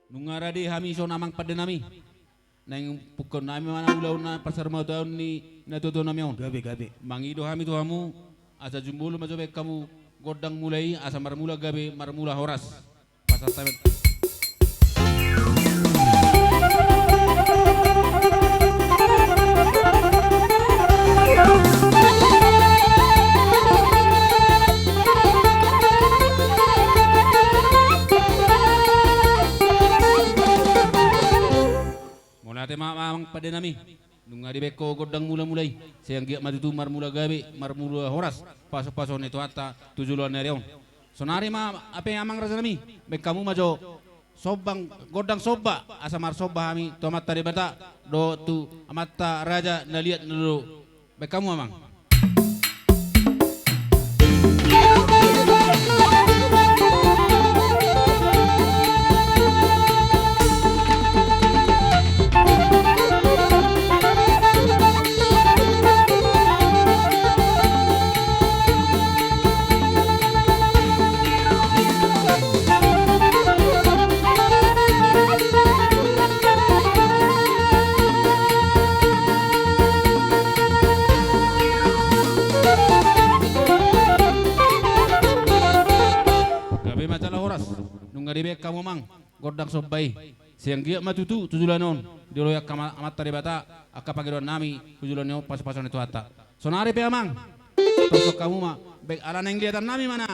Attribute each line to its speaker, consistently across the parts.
Speaker 1: Nungaradi hami so namang pada nami. Nang pukon nami mana ulaw na pasar mau tahun ni natuto nami on.
Speaker 2: Gabi.
Speaker 1: Mangido hami tu hamu asa jumbulu majobe kamu godang mulai asa marmula gabe marmula horas. Pasar tamet. Mulate mamang pada nami. Nunga di beko godang mulai. Sayang giat matu marmula gabe marmula horas. Pasok itu ata tujuan nereon. Sonari ma apa yang amang rasa nami. Bek kamu majo sobang godang soba asa mar soba hami tomat tadi bata do tu amata raja naliat nulu. Bek kamu amang. Ngadibek kamu mang godang sobai siang giat matutu tujulanon diloyak kama amat tari bata akka pagidon nami tujulanon pas-pasan itu hatta sonari pe amang tosok kamu ma bek alaneng liatan nami mana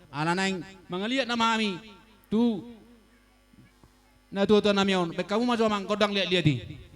Speaker 1: alaneng mangaliat nama kami tu natuto nami on bek kamu ma amang godang liat-liati.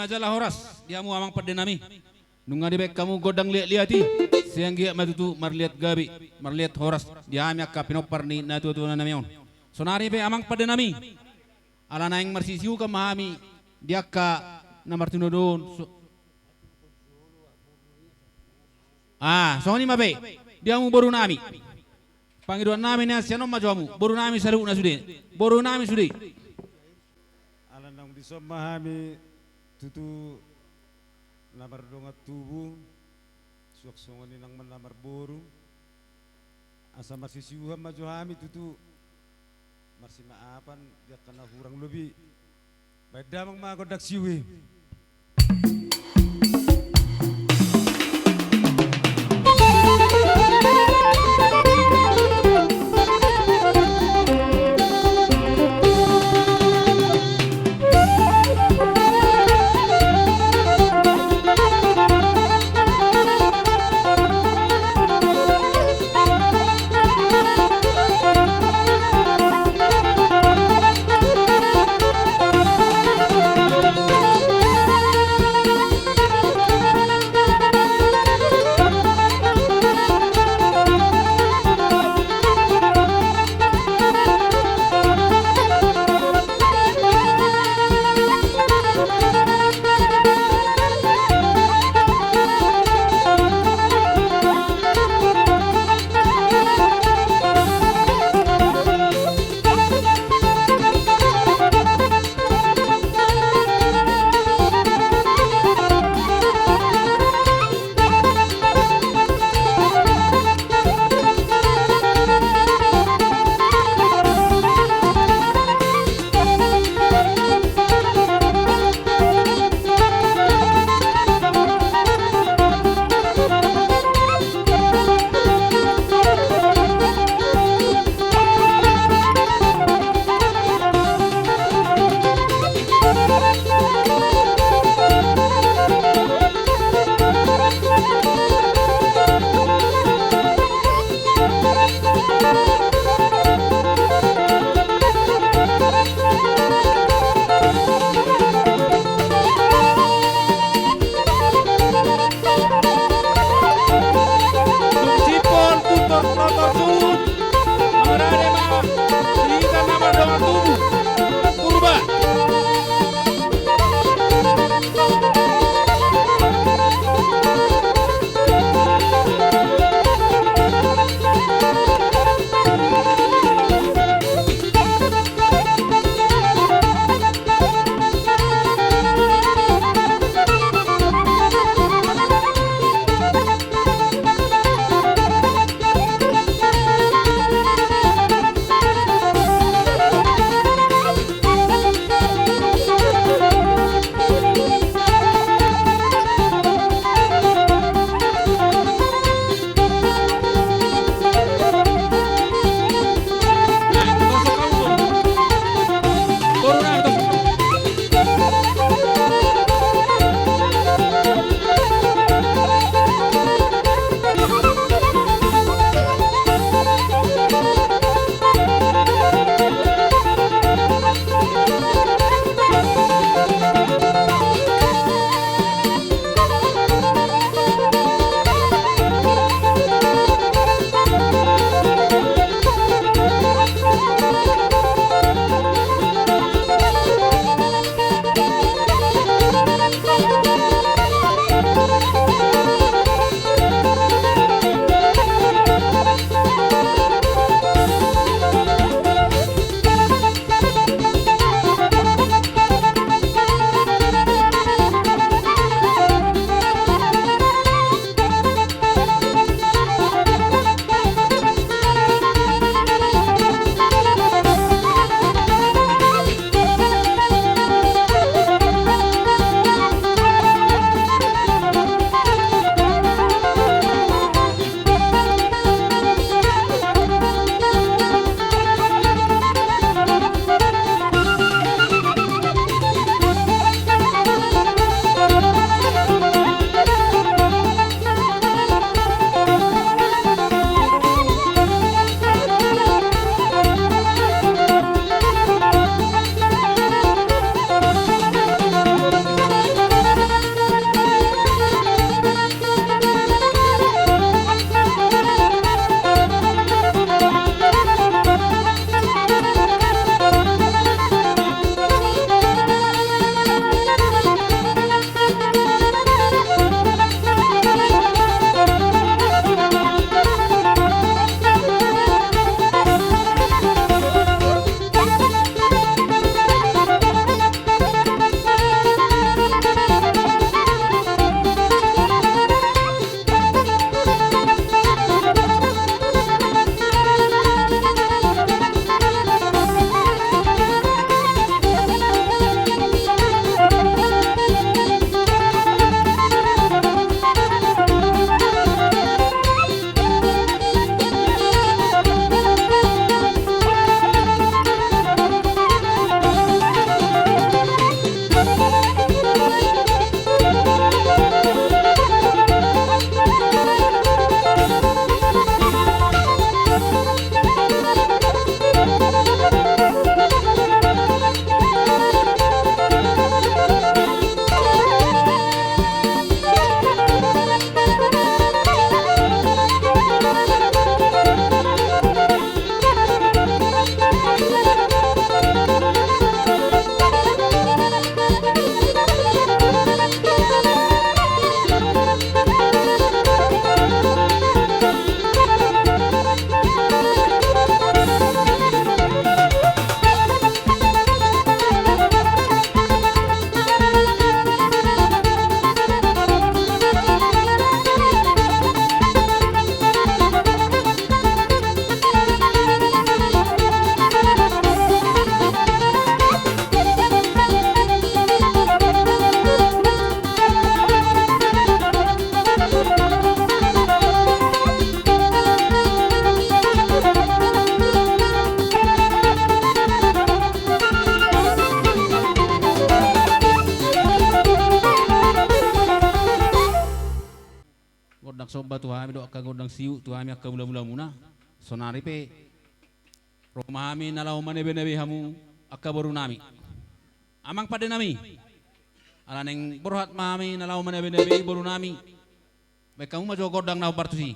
Speaker 1: majalah horas dia mu amang pada nami nunga di bek kamu godang lihat-lihati siang gia matutu marliat gabi marliat horas dia amyak ka pinopar ni na tu na namion sonari pe amang pada nami ala naing marsisiu ka mahami dia ka na martino don soni mabe dia mu baru nami panggilan nami ni asiano majuamu baru nami saru na sude baru nami sude
Speaker 2: ala nang bisa mahami tutu namar dongat tubuh suak songoni nang menamar boru asa marsisiuhan majuhami tutu marsi maapan dia kena hurang lebih baik damang magodak siwi
Speaker 1: do akka godang siu tu ami akka mula-mula muna. Sonari pe rumah ami nalau manebe-nebe hamu akka baru nami. Amang pada nami. Ala neng berhat mami nalau manebe-nebe baru nami. Baik kamu maju godang na bartusi.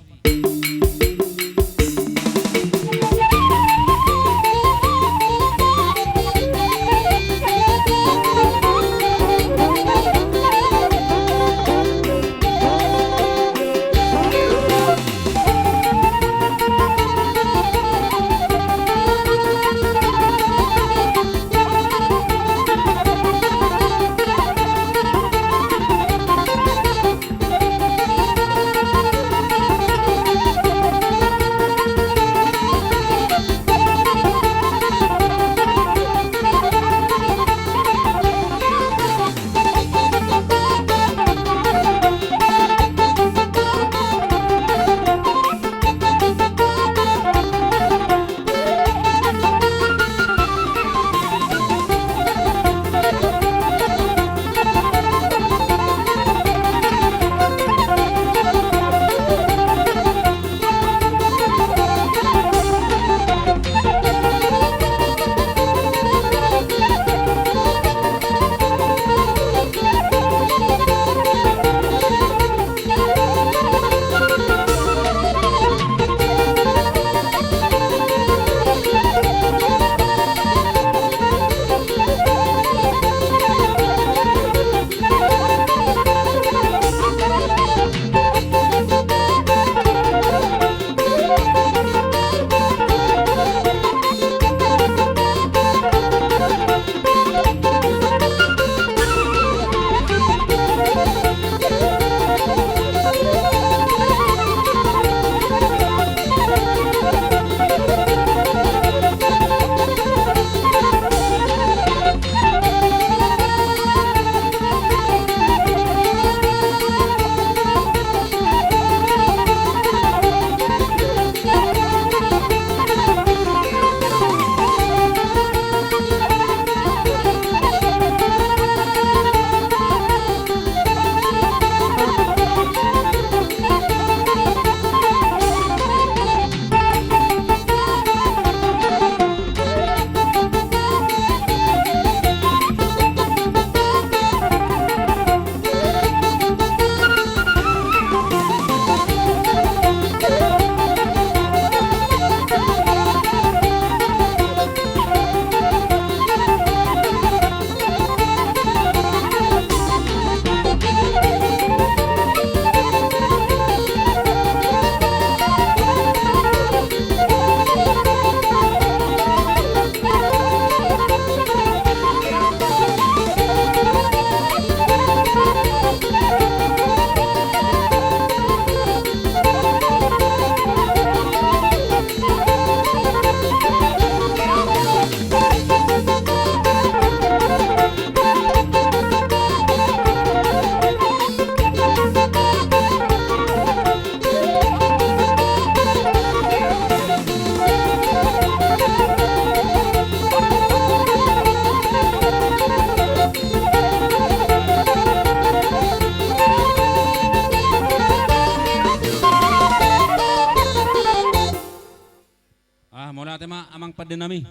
Speaker 1: amang padenami.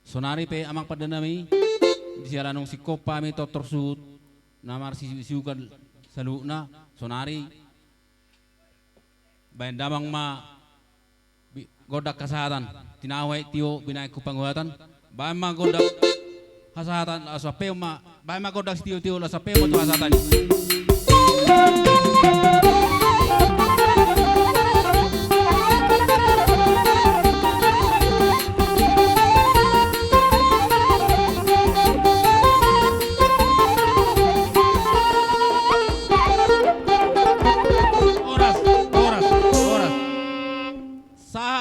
Speaker 1: Sonari pe amang padenami. Di siaranong si Kopa mi totor sud. Namar siukan saluna sonari. Bayan damang ma godak kasahatan. Tinawai tio binay ko panguhatan. Bayan ma godak kasahatan asapeo ma. Bayan ma godak tio la sapeo to kasahatan.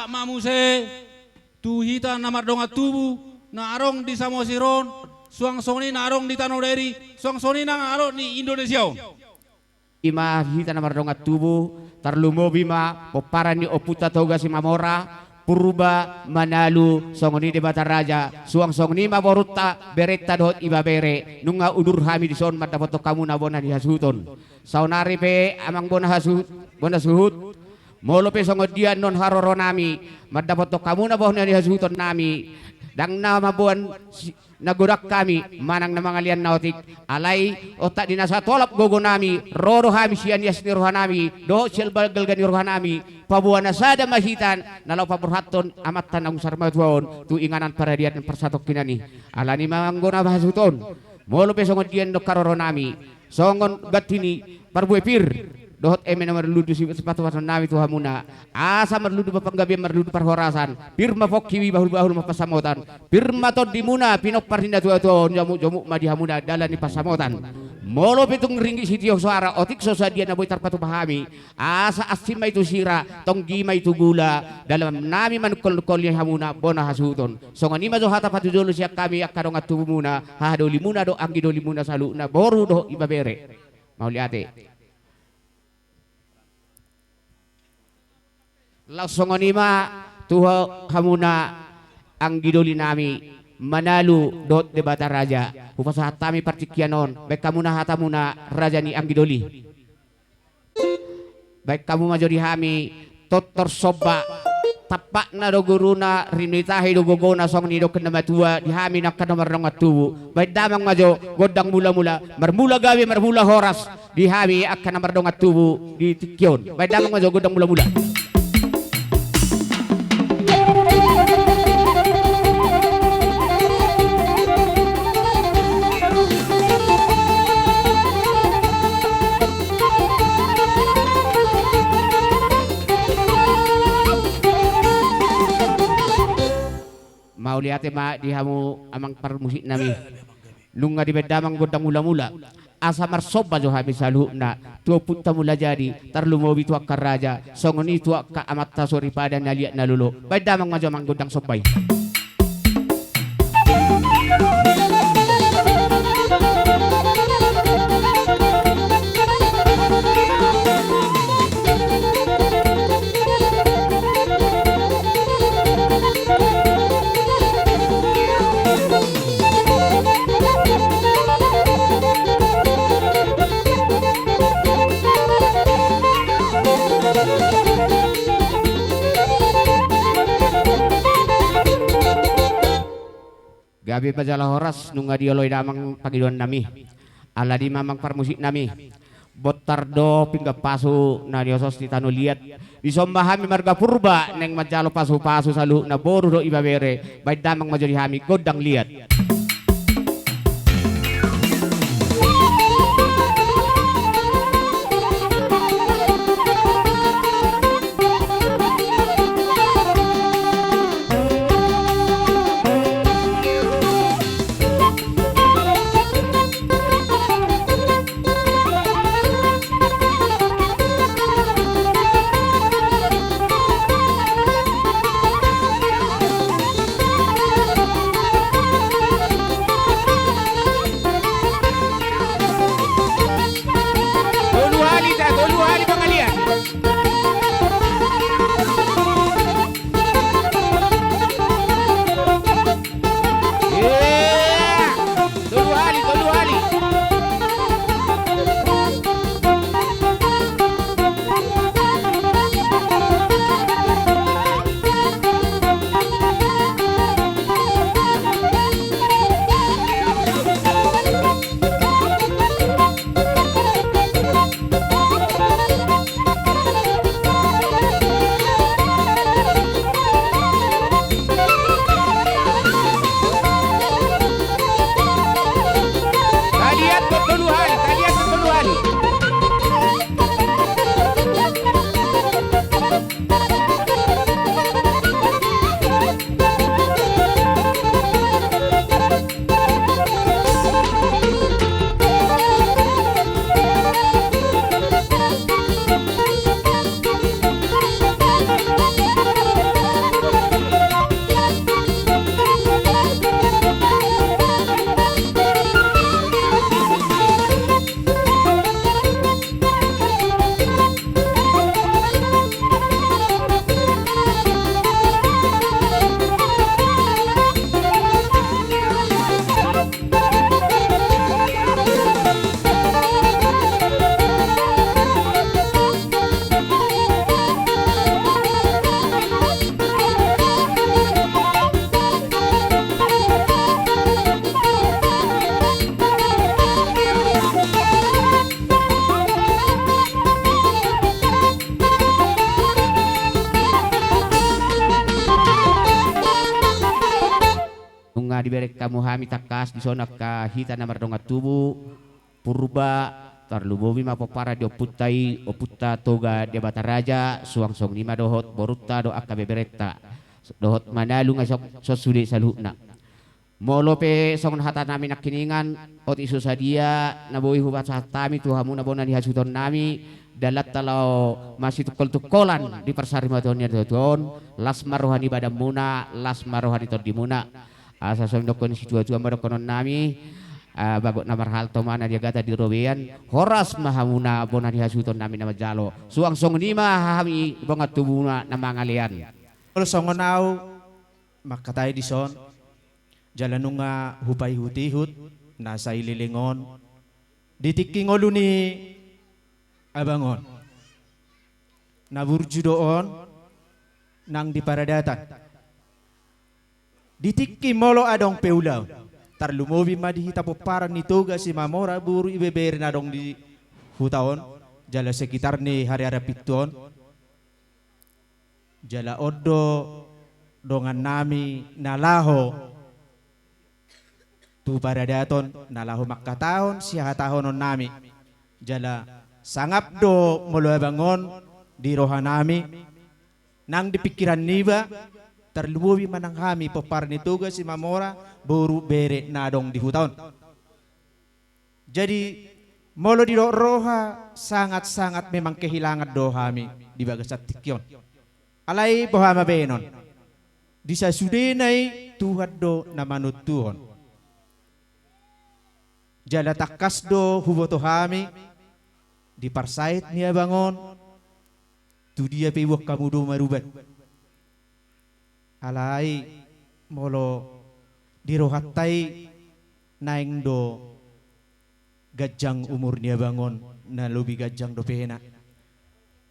Speaker 1: Mamuse tuhita namar donga tubu na arong di Samosiron suang soni na arong di Tanoderi suang soni na arong di Indonesia.
Speaker 3: Ima hita namar donga tubu tarlumo bima poparan ni oputa toga si Mamora purba manalu songoni de Bataraja suang songni maboruta beretta dot iba bere nunga udur hami di son mata foto kamu na bona di hasuton saunari pe amang bona hasut bona suhut Molo pe songodian non haroro nami mendapat to kamu na bohna ni hasuton nami dang nama buan nagudak kami manang na mga lian nautik alay otak dinasa tolap gogo nami roro hami siyan yas ni rohanami do silbal galgan ni rohanami pabuan na sada mahitan nalaw paburhaton amatan ang sarmatuon tu inganan para diat ng persatok kinani alani manggo na bahasuton molo pe songodian do karoro nami songon gatini parbuepir dohot eme na marludu si sepatu pason nami tuha muna asa marludu papanggabi marludu parhorasan pirma fok kiwi bahul mapasamotan pirma tod di muna pinok parhinda tuha tuha jamu madihamuna dalan ni pasamotan molo pitung ringgi sitio suara otik sosadia na boy tarpatu pahami asa asima itu sira tonggima itu gula dalam nami manukol yang hamuna bona hasuton songa nima do hata patu dulu siak kami akadong atu muna ha do limuna do anggi do limuna salu na boru do ibabere mau liate langsung nima tuha hamuna ang gidoli nami manalu dot de bata raja upasa hatami partikianon baik kamu na hatamuna raja ni ang gidoli baik kamu majori hami totor soba tapak na do guruna rinitahi do gogona song ni do kenamatua di hami nak kanomar nong atubu baik damang majo godang mula marmula gawe marmula horas di hami akan namar dong atubu di tikyon baik damang majo godang mula mau lihat ma dihamu amang parmusik nami nunga di bedamang godang mula asa marsoba jo habis saluna tuo punta mula jadi tarlumobi tuak karaja songoni tuak ka amat tasori pada naliat nalulo bedamang majo mang godang sobai gabi pajalah horas nunga dioloy damang pagiduan nami ala di mamang parmusik nami botardo pingga pasu na diosos di tanu liat disombahami marga purba neng majalo pasu salu na boru do ibabere baik damang majori hami godang liat lima diberek kamu hami takas di zona kahita na mardonga tubu purba tarlubowi mapopara di oputta toga di Bataraja suang song lima dohot borutta do akabe beretta dohot manalu ngasok sosude salukna molope songon hata nami nakiningan ot isu sadia naboi hubat satami tuhamu nabona di hasuton nami dalat talau masih tukol-tukolan di persarimatonnya don lasmar rohani badam muna lasmar rohani tordimuna asa song dokon situa-tua madokonon nami bagot namar hal to mana dia gata di robean horas mahamuna bona di hasuton nami nama jalo suang song lima hami bongat tubuna nama ngalian
Speaker 4: Kalau songonau makatai di son jalan nunga hupai hutihut nasa ililingon ditiking olu ni abangon naburju doon nang di paradatan ditiki molo adong peulaw tarlumobi madihita po parang nitoga si Mamora buru ibeber na dong di hutaon jala sekitar ni hari-hari pituon jala odo dongan nami nalaho tu paradaton nalaho makatahon siya tahon nami jala sangap do molo bangon di roha nami nang dipikiran niba terluwi manang kami popar nituga si Mamora buru bere nadong di hutaon jadi molo di roha sangat-sangat memang kehilangan do kami di bagasat tikyon alai bohama benon disa sudenai Tuhan do namanut Tuhan jala takas do huboto kami di parsait niya bangon tu dia pewak kamu do marubat alai molo dirohatay naing do gajang umur niya bangon na lubi gajang do pena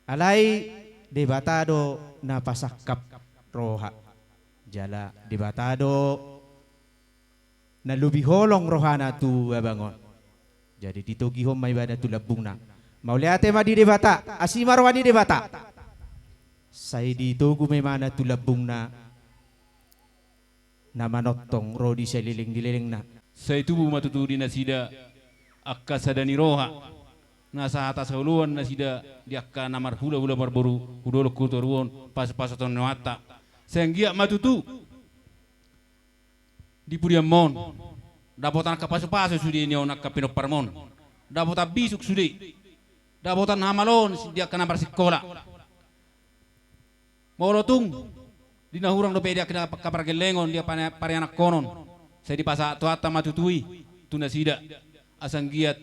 Speaker 4: alai debatado na pasakap roha jala debatado na lubi holong rohana tu bangon jadi ditogihom may bada tu labung na mauliate ma di debata asima rohani debata say dito gumemana tu labung na namanotong rodi sa liling-liling na
Speaker 1: sa itubu matutudi na sida akka sadani roha nasa atas huluan na sida di akka namar hula-hula barboru hudolo kutoruon pas-pasaton nawata senggia matutu di Puriamon dapotan kapaso-paso sudi niyo nakapinoparmon dapotan bisuk sudi dapotan hamalon di akka namar sikola maulotung di nahurang do pedi akka kapargelengon dia parianak konon saya di pasa tuata matutui tuna sida asang giat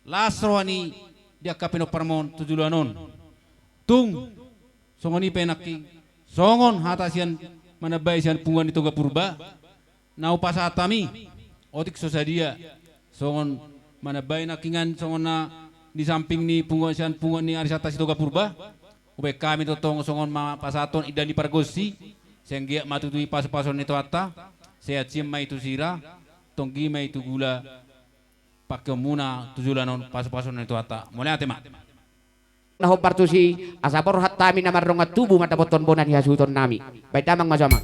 Speaker 1: lasroani dia kapino parmon tujulanon tung songoni penaki songon hatasian manabay sian pungan ito gapurba nau pasatami otik sosadia songon manabay nakingan songon na di samping ni pungan ni arisatas ito gapurba ubay kami totong songon pasaton idan di pargosi senggia matutui pas-pason ito ata sehat siem mai tu sira tonggi mai tu gula pakai muna tujulanon pas-pason itu ata mulai atema
Speaker 3: naho partusi asapor hatami namarrongat tubuh mata poton bonan hasuton nami baik damang masama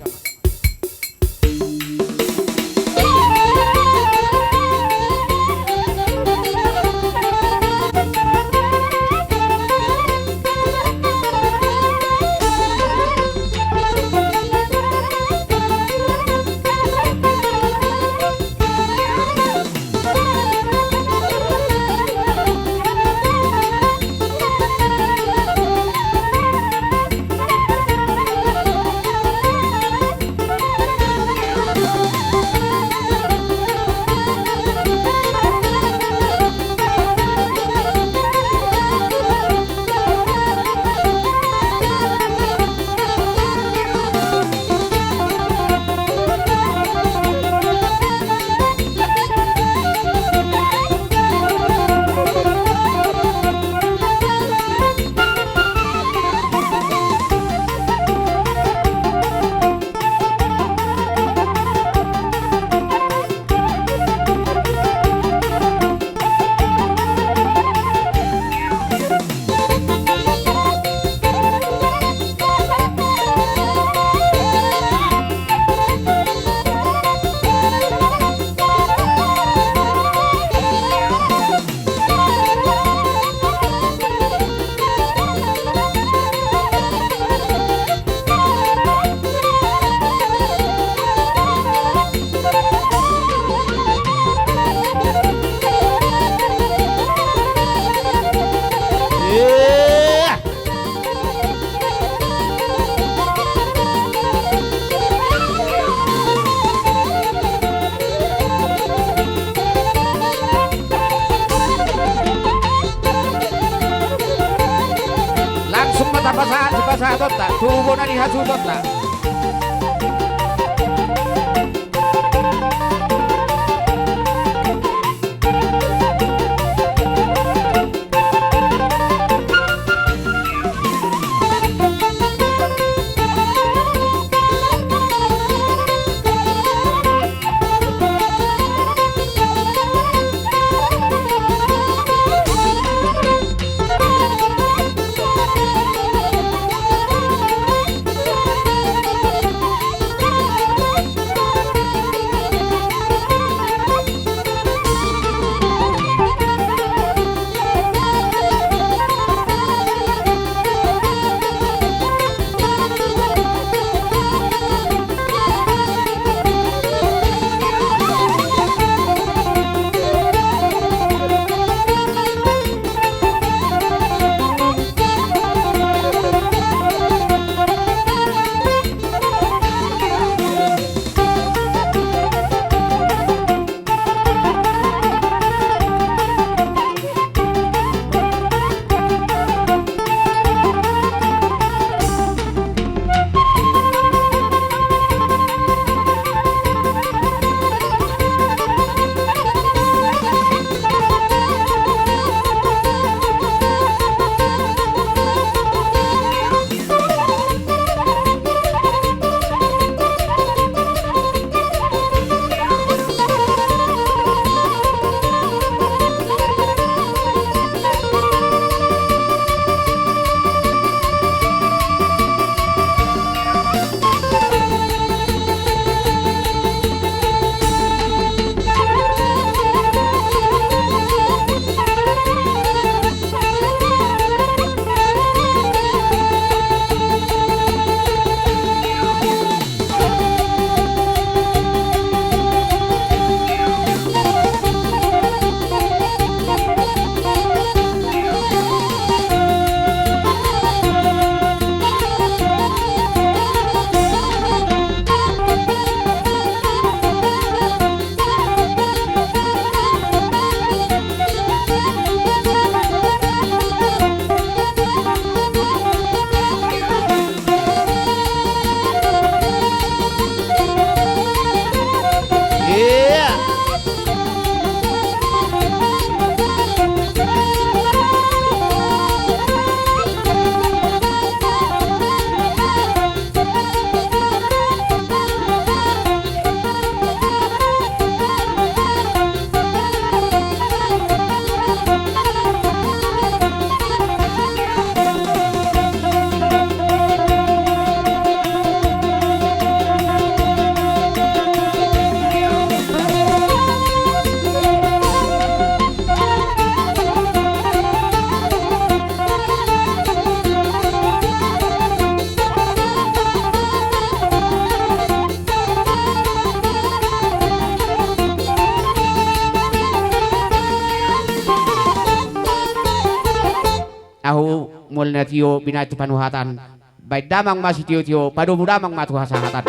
Speaker 3: basatotta, tubo na dihasutotta. Ahu mulna tio binatu panuhatan. Baik damang masih tio padu budamang matu hasahatan.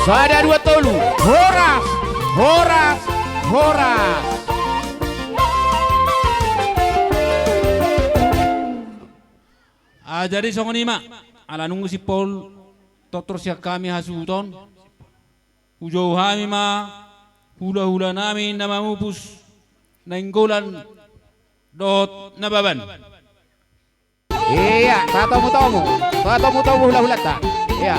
Speaker 3: Sada dua tolu, horas, horas, horas.
Speaker 1: Jadi songonima ala nunggu si Paul totor siak kami hasuton. Ujau hami ma hula-hula nami nama mupus nainggolan dot nababan.
Speaker 3: Iya, tatomu hula-hula ta. Iya.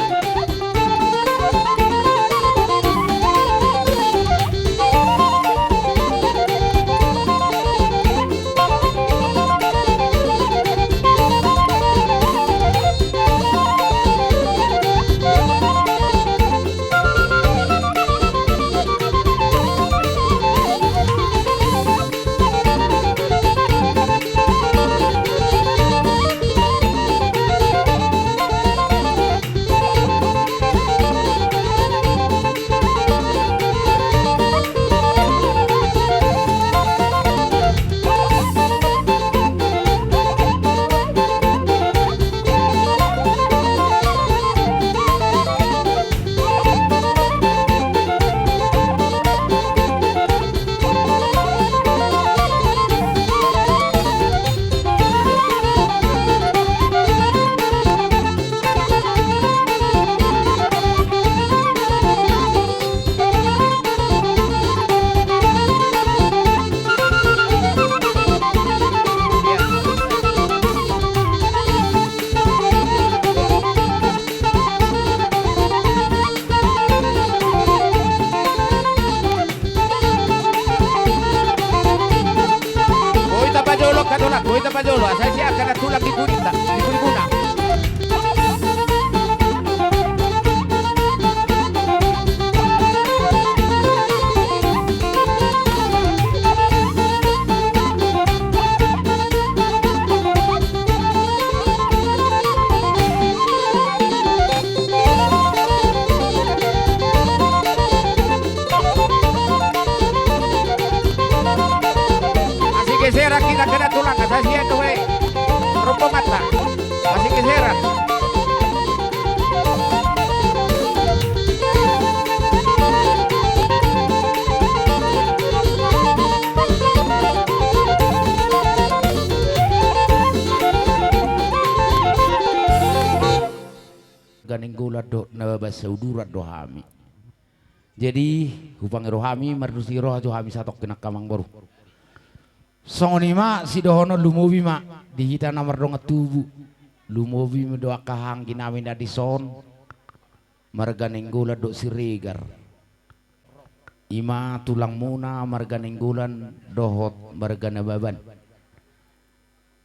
Speaker 5: merganing gula do na basaudurat do hami. Jadi hupang rohami mardusi roh jo hami satok kena kamang baru. Songoni ma si dohono lumobi ma dihita namar dong tubu. Lumobi mi doa kahang ginami na di son. Marganing gula do siregar. Ima tulang muna marganing gulan dohot margana baban.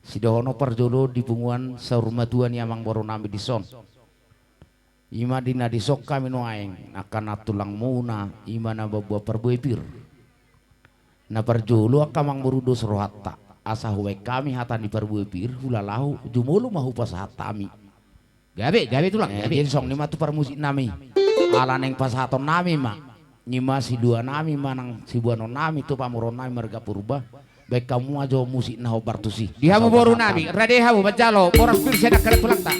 Speaker 5: Si dohono parjolo di punguan saurmatuan yamang baru nami di son. Ima dina disok kami nuaing akan tulang muna ima na babua perbuipir. Na parjolo akamang murudos rohatta asa huwe kami hatan di perbuipir hulalahu jumulu mahu pas hatami.
Speaker 3: Gabe tulang gabe.
Speaker 5: Jadi song nima tu permusik nami. Ala neng pas haton nami ma. Nima si dua nami manang si buano nami tu pamuron nami marga purba. Baik kamu aja musik nah opartusi.
Speaker 3: Dihamu baru nami radehamu bajalo orang pirsa nak kena tulang tak.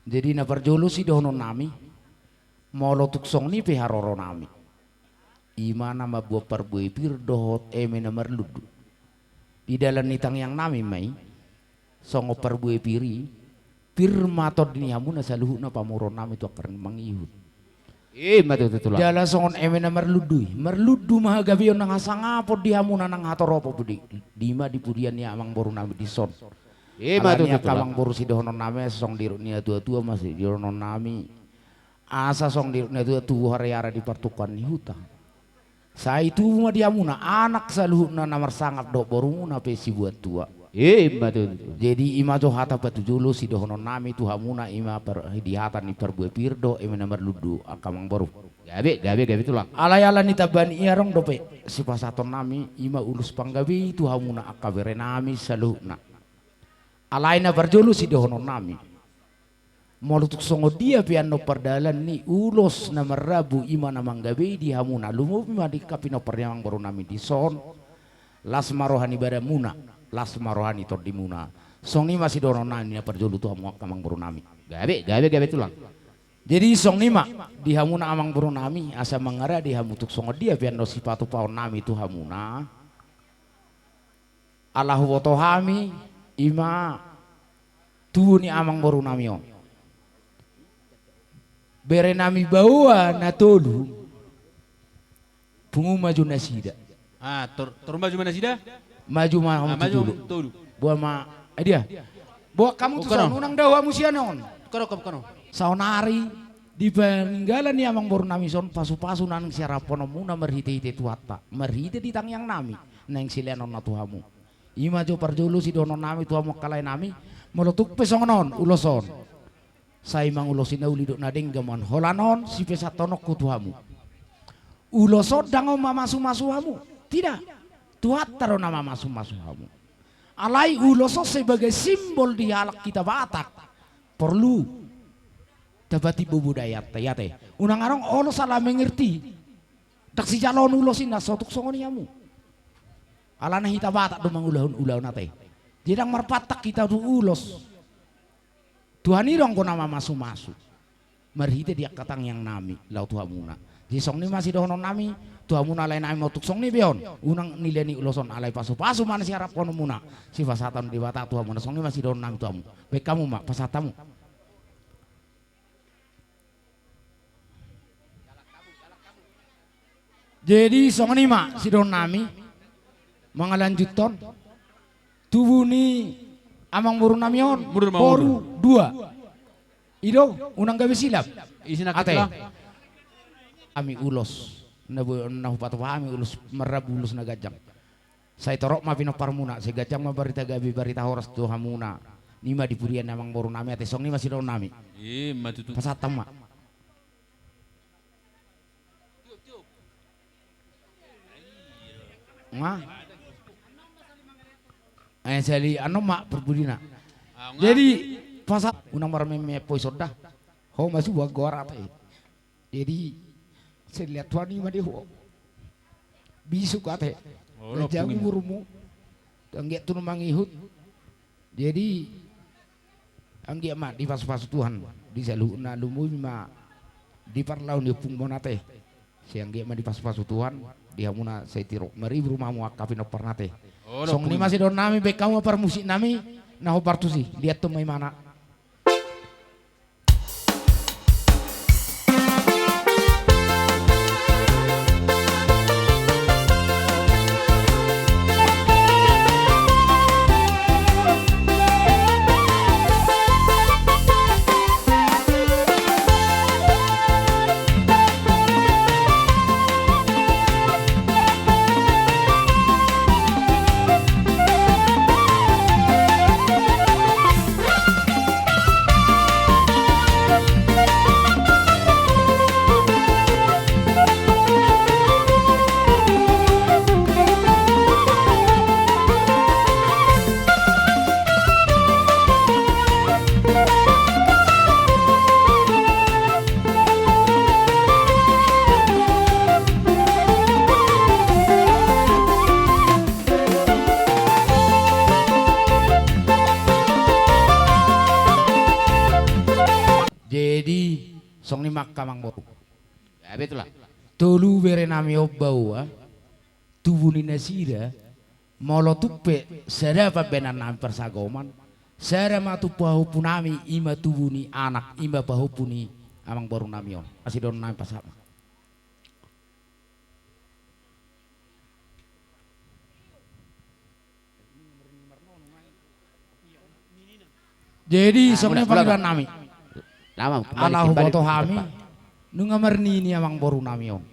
Speaker 5: Jadi na parjolo si dohono nami molo tuksong ni piharoro nami. Ima nama buah perbuai pir dohot eme na merludu. Di dalam nitang yang nami mai songo perbuai piri pir matod ni hamuna saluhu na pamuro nami tu akan mangihut.
Speaker 3: Matututulang.
Speaker 5: Dala songon eme na merludu mah gabion nang asangapod di hamuna nang hatoropo budi. Dima di pudian ni amang boru nami di son. Alanya kamang boru si dohono nami song dirutnya tua-tua masih dirono nami. Asa song dirutnya tua-tua hari-hari di partukan ni huta. Sa itu mah dia muna anak saluhu na namar sangap dok boru na pe si buat tua.
Speaker 3: Matututulang.
Speaker 5: Jadi ima jo hata batu julu si dohono nami tu hamuna ima per hidihatan ni per buat pirdo eme na merludu akamang boru.
Speaker 3: Gabe tulang.
Speaker 5: Alay-ala ni taban iarong dope si pasaton nami ima ulus panggabi tu hamuna akabere nami saluhu na. Alay na berjulu si dohono nami molutuk songo dia pian no perdalan ni ulos na merabu ima na manggabe di hamuna lumub ma di kapino pernyamang baru nami di son las marohani bada muna las marohani tor di muna song ni masih dohono nami na berjulu tu hamu kamang baru nami
Speaker 3: Gabe tulang.
Speaker 5: jadi song ni ma di hamuna amang baru nami asa mangara di hamutuk songo dia pian no sipatu paon nami tu hamuna Allahu wotohami ima tu ni amang baru namio bere nami bawa na tolu pungu maju nasida
Speaker 1: Turun baju mana sida?
Speaker 5: maju mah
Speaker 1: Maju
Speaker 5: dulu
Speaker 1: tulu.
Speaker 5: buat ma dia bawa kamu tuh
Speaker 1: Bukan,
Speaker 5: saun unang dawa musianon
Speaker 1: Kono.
Speaker 5: saunari di peninggalan ni amang baru nami son pasu-pasu nang siarapono muna merhite-hite tuata merhite di tang yang nami nang silianon na tuhamu ima jo parjulu si dono nami tuhamu kalai nami molotuk pesongonon uloson say mang ulosin na ulidok na denggaman holanon si pesatonok kutuhamu ulosod dango mamasu-masuhamu tidak tuhat taro nama masu-masuhamu alai uloso sebagai simbol di halak kita Batak perlu dapat ibu budaya teh unang arong olo salah mengerti tak si jalon ulosin na sotuk songoniamu alana hita Batak do mangulahun nate jedang marpatak kita tu ulos Tuhan irong ko nama masu-masu merhite dia katang yang nami lau tuhamuna jadi song ni masih dohono nami tuhamuna lain nami mau tuksong ni beon unang nileni uloson alai pasu-pasu mana si harap kono muna si pasatan di Batak tuhamuna song ni masih dohono nami tuhamu baik kamu mak pasatamu jadi song ni mak si dohono nami mangalanjuton tubuh ni amang buru namion boru dua ido unang gabe silap
Speaker 1: Isin
Speaker 5: ate
Speaker 1: akit
Speaker 5: ami ulos na hupatu ami ulus merabu ulus na gajang saya torok ma pino parmuna saya gajang ma barita gabi barita horas tu hamuna nima di purian amang buru nami ate song ni masih don nami
Speaker 1: Matututulang.
Speaker 5: pasatam ma sali ano mak berbudina. Jadi pasat unang marmeme poisoda. Ho masih buat gora apa? Jadi saya lihat tuan ini mah ho. Bisu kate. Jangan burumu. Anggiat tu mangihut. Jadi anggiat mak di pas-pas Tuhan di saluna lumu ma di parlaun di pung monate. Siang anggiat mak di pas-pas Tuhan di hamuna saya tirok mari rumahmu akapin opernate. Song ni masih don nami baik kamu par musik nami nah partusi lihat tuh mai mana Jadi song ni makamang boru.
Speaker 3: Ya betul lah.
Speaker 5: Tolu bere nami obbawa tubuni nasira molo tuppe serapa benan nami persagoman sera matu pahu punami ima tubuni anak ima pahu puni amang boru nami on asih don nami pasama. Jadi song ni panggilan nami
Speaker 3: Lama
Speaker 5: Allahu
Speaker 3: kembali
Speaker 5: boto
Speaker 3: ke
Speaker 5: hami
Speaker 3: tempat.
Speaker 5: nunga merni ini amang boru nami on.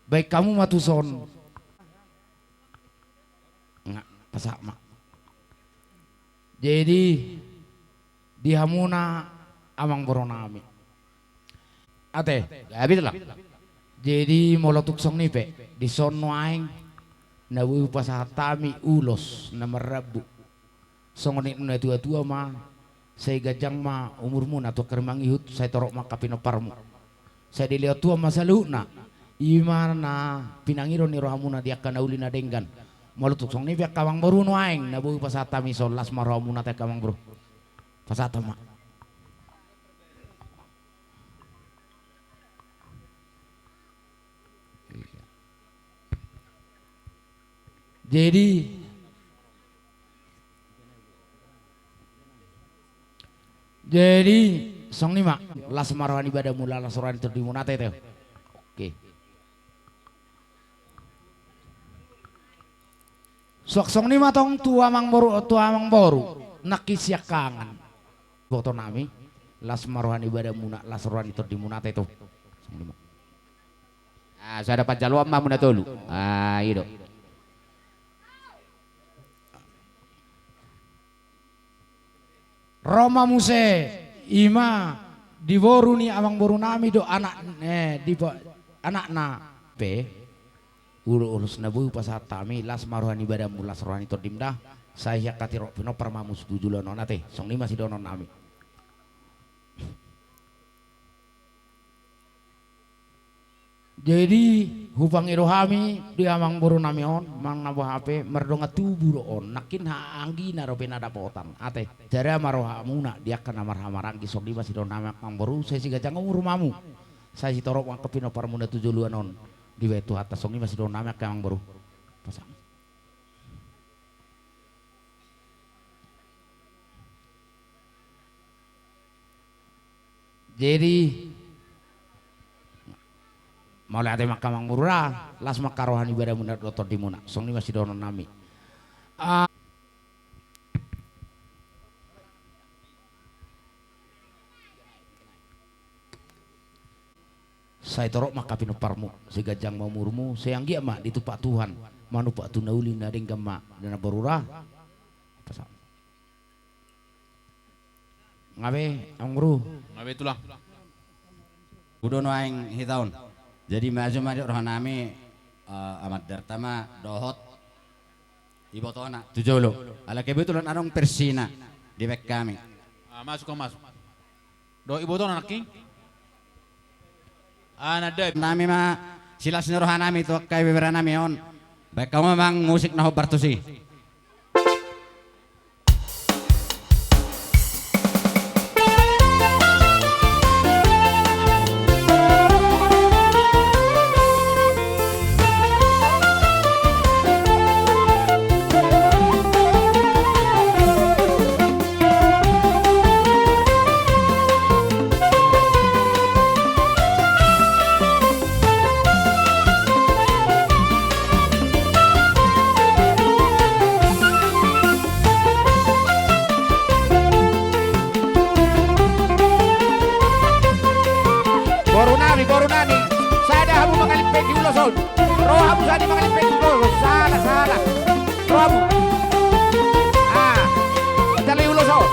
Speaker 5: Baik kamu matuson nggak pasama. Jadi di hamuna amang boru nami. Ate,
Speaker 3: Ya betul lah.
Speaker 5: jadi molotuk song nipe di sono aing nabu pasatami ulos na marabu. Song ni na tua-tua ma saya gajang ma umurmu na to kermang ihut saya torok ma kapino parmu. Saya dilihat tua masa na imana pinangiro ni rohamuna dia kana ulina denggan. Molotuk song nipe kawang boru no aing nabu pasatami solas marohamuna te kawang bro. Pasatama. Jadi song lima las marwan ibadah mula las orang itu dimunate teh. Oke. Sok song lima tong tua amang boru nakisya kangen. Foto nami las marwan ibadah muna las orang itu dimunate tuh. Song lima.
Speaker 3: Ah, saya dapat jalur mah muna tolu. Ah, itu.
Speaker 5: Roma muse ima di boru ni amang boru nami do anak anak na pe urus nabu pasatami las maruhan ibadah mulas rohani tordimdah saya katiro pino permamus tujulo nonate song lima si donon nami. Jadi hupang irohami di amang boru nami on mang nabu HP merdonga tubuh on nakin anggi narope nada potan ate jara maroha muna dia kan amar hamaranggi sok di masih don nama mang boru saya si gajang umur mamu saya si torok wang kepino parmuna tujuluan on di wetu atas sok di masih don nama mang boru pasang. Jadi mau lihat makamang murah las makarohan ibadah muna dotor di muna song ni masih donon nami. Saya torok makapino parmu si gajang mamurmu sayang dia mak ditupak Tuhan manu pak tu nauli nading gama dana berurah ngabe angru
Speaker 1: Ngabe itulah.
Speaker 6: Kudono aing hitaun. Jadi maju maju roh nami amat dartama dohot ibotona tujolo. Ala kebetulan anong persina di bek kami.
Speaker 1: Masuk. Do ibu tuh anak king. Nada.
Speaker 6: Nami ma silas roh nami tu kay bebera nami on. Baik kamu memang musik naho bartusi.
Speaker 3: Boru nami. Saya dah hamu mengalipin di ulo son. Roh hamu saya mengalipin di ulo. Salah. Roh hamu. Kita li ulo son.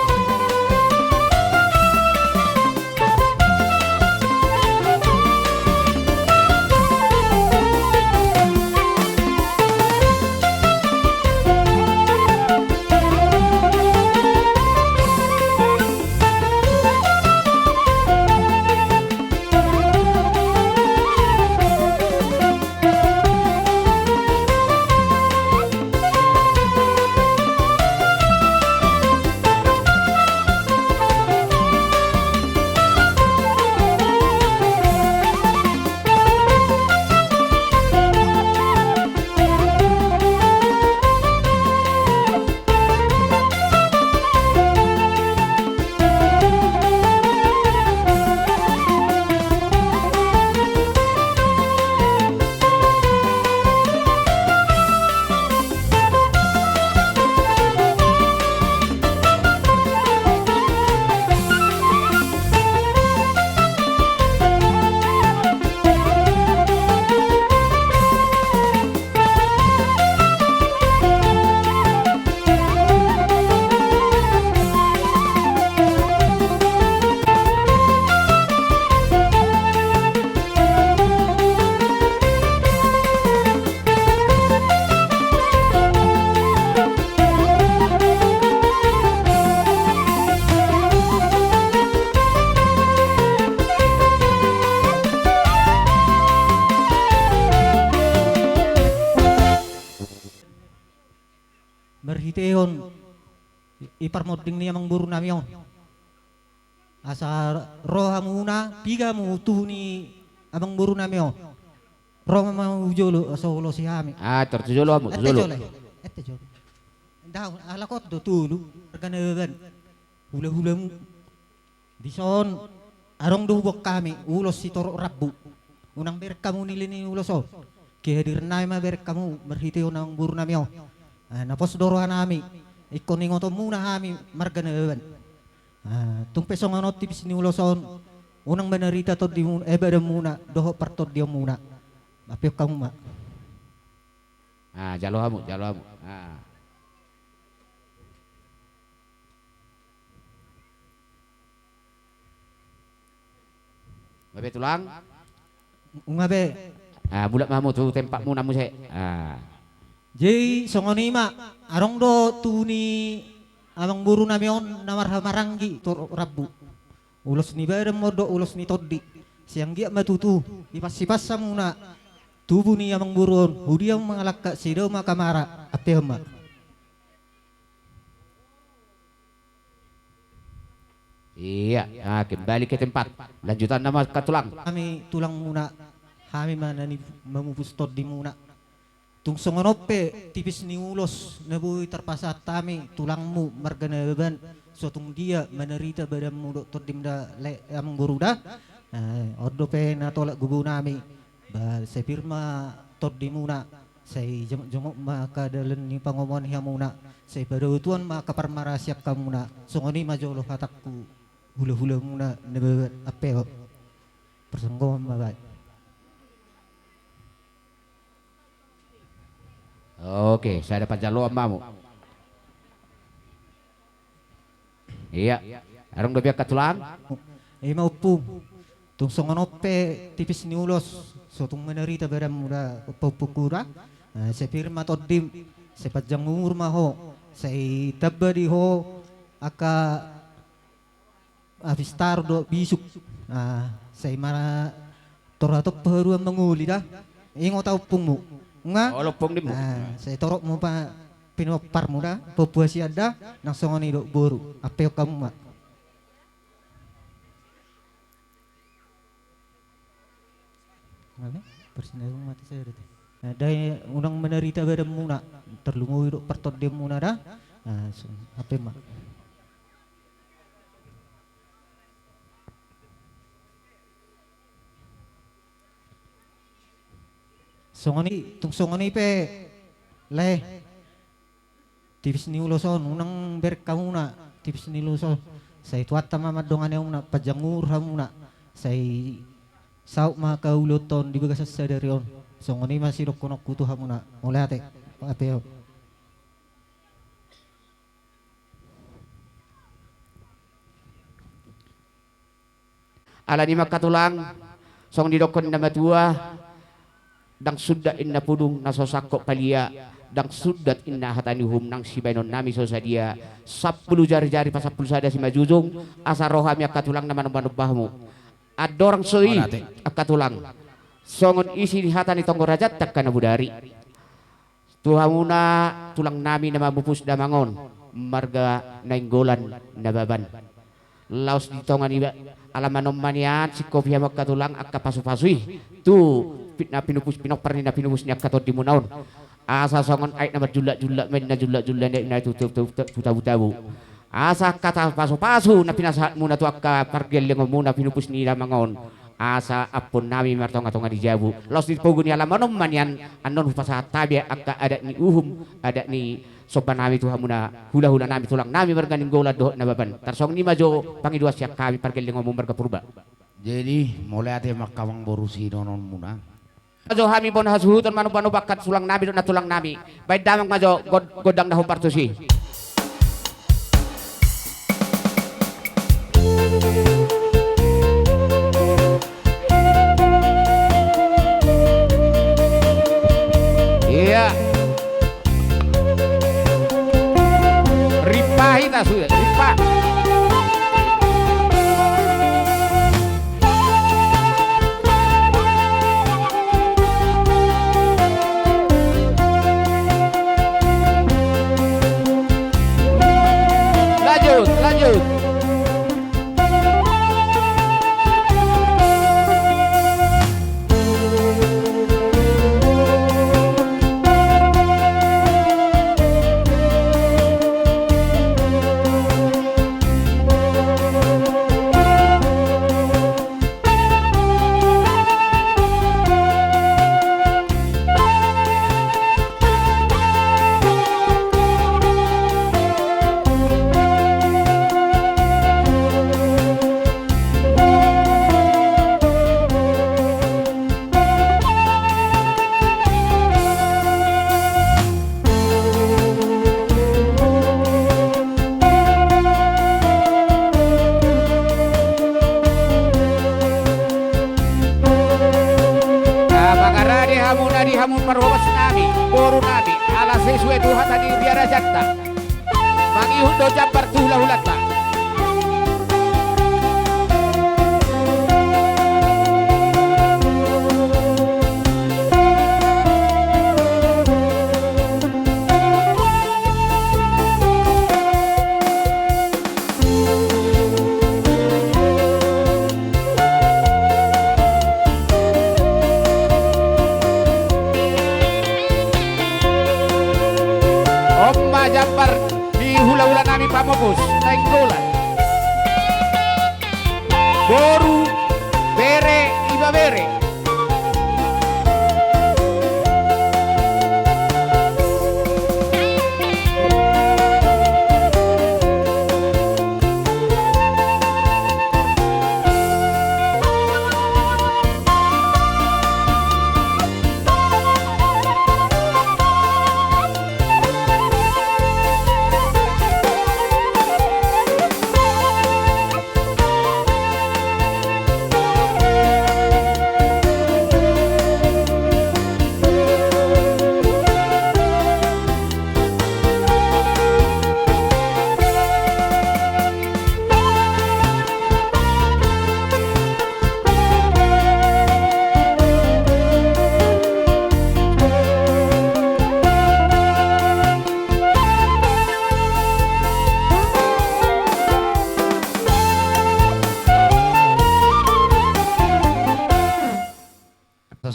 Speaker 7: merhiteon iparmoding niya mang buru nami yon. Asa roha muna piga mu tuh ni abang buru nami yon. Roha mau jolo asa ulo si hami.
Speaker 3: Tertujolo mo, tujolo.
Speaker 7: Ete jolo. Dah alakot do tulu regan hula-hula mu. Dison arong duhubok kami ulos si toro rabu. Unang berek kamu nilini ulos o. Kehadir na ma berek kamu merhiteo nang buru nami yon. Napos dorohan nami. Ikon ingoto muna kami marganawan. Tung pesong ano tipis ni uloson. Unang menarita to di muna, bada muna, doho partot dia muna. Mapiok kamu mak.
Speaker 3: Jalo hamu. Babe tulang.
Speaker 7: Ungabe.
Speaker 3: Bulat mamu tu tempat mu namu saya.
Speaker 7: Jadi songonima arong do tuni amang buru namion namar hamaranggi to rabu. Ulos ni barem modo ulos ni toddi. Siang dia matutu ipas-ipas samuna. Tubuh ni amang burun hudiam mengalaka sido makamara apema.
Speaker 3: Iya, kembali ke tempat. Lanjutan nama katulang.
Speaker 7: Kami tulang muna. Kami mana ni mamupus toddi muna. Tung songonope tipis ni ulos nabuhi terpasat tami tulangmu marganaban suatung dia menerita badamu doktor dimda le amang buruda ordo pe na tolak gugu nami ba saya firma tod dimuna saya jenguk maka dalam ni pangomon hamuna saya barutuan maka parmara siap kamuna songoni majolo hatakku hula-hula muna nababat apel persenggom babat.
Speaker 3: Oke, saya dapat jalur amamu. Iya, arong dobia katulang.
Speaker 7: Maupu, tung songonope tipis ni ulos, so tung menerita badam muda pupukura. Saya firma todim, saya pajang umur maho, saya tabadi ho, aka avistar do bisuk. Saya mana toratok peruan menguli dah, ingo tau pungmu. Nga,
Speaker 3: Lopong di mo.
Speaker 7: saya torok mo pa pinopar mo na, popuasi ada, nang songoni do buru, apeo kamu mak. Persinau mati saya deh. Dai unang menerita badam muna, terlungu do pertot dia muna dah, ape mak. Songoni pe le tipis ni uloson unang berek kamu na tipis ni uloson saya tuata mama dongan yang na pajangur hamuna saya sauk maka uloton di bagas sadarion songoni masih dokonok kutu hamuna mulai ate apeo
Speaker 3: Ala ni makatulang song didokon nama tua dang sudat inna pudung nasosakok palia dang sudat inna hatanihum nang sibainon nami sosadia 10 jari-jari pas 10 sada si majujung asa rohami akatulang nama bahmu adorang soi akatulang songon isi di hatani tonggo rajat takkan budari tuhamuna tulang nami nama bupus damangon marga nainggolan nababan laos di tongan iba alamanom manian si kopi hamak katulang akka pasu-pasui tu pitna pinupus pinok parnina pinupus nya katot di munaon asa songon ait nama julak-julak men na julak-julak na tutup tabu asa kata pasu-pasu na pinasa muna tu akka pargel yang muna pinupus ni mangon asa apun nami martonga-tonga di jabu los di pogun ya lamanom manian anon pasah tabi akka ada ni ada ni sopan nami tuha muna hula-hula nami tulang nami berganing gola doh nababan tarsong ni majo pangidua siap kami pargel yang ngomong berga purba
Speaker 5: Jadi mulai ate makawang borusi nonon muna.
Speaker 3: Majo hami pon hasuhuton manu-manu bakat sulang nami na tulang nami baik damang majo godang dahum partusi iya ripa kita sudah ripa hamun parobas nami, boru nami, ala sesuai Tuhan tadi biara jatta. Mangihun do jambar tuhula-hulata. Omma jambar di hula-hula nami pamokus naik golan. Boru bere iba bere.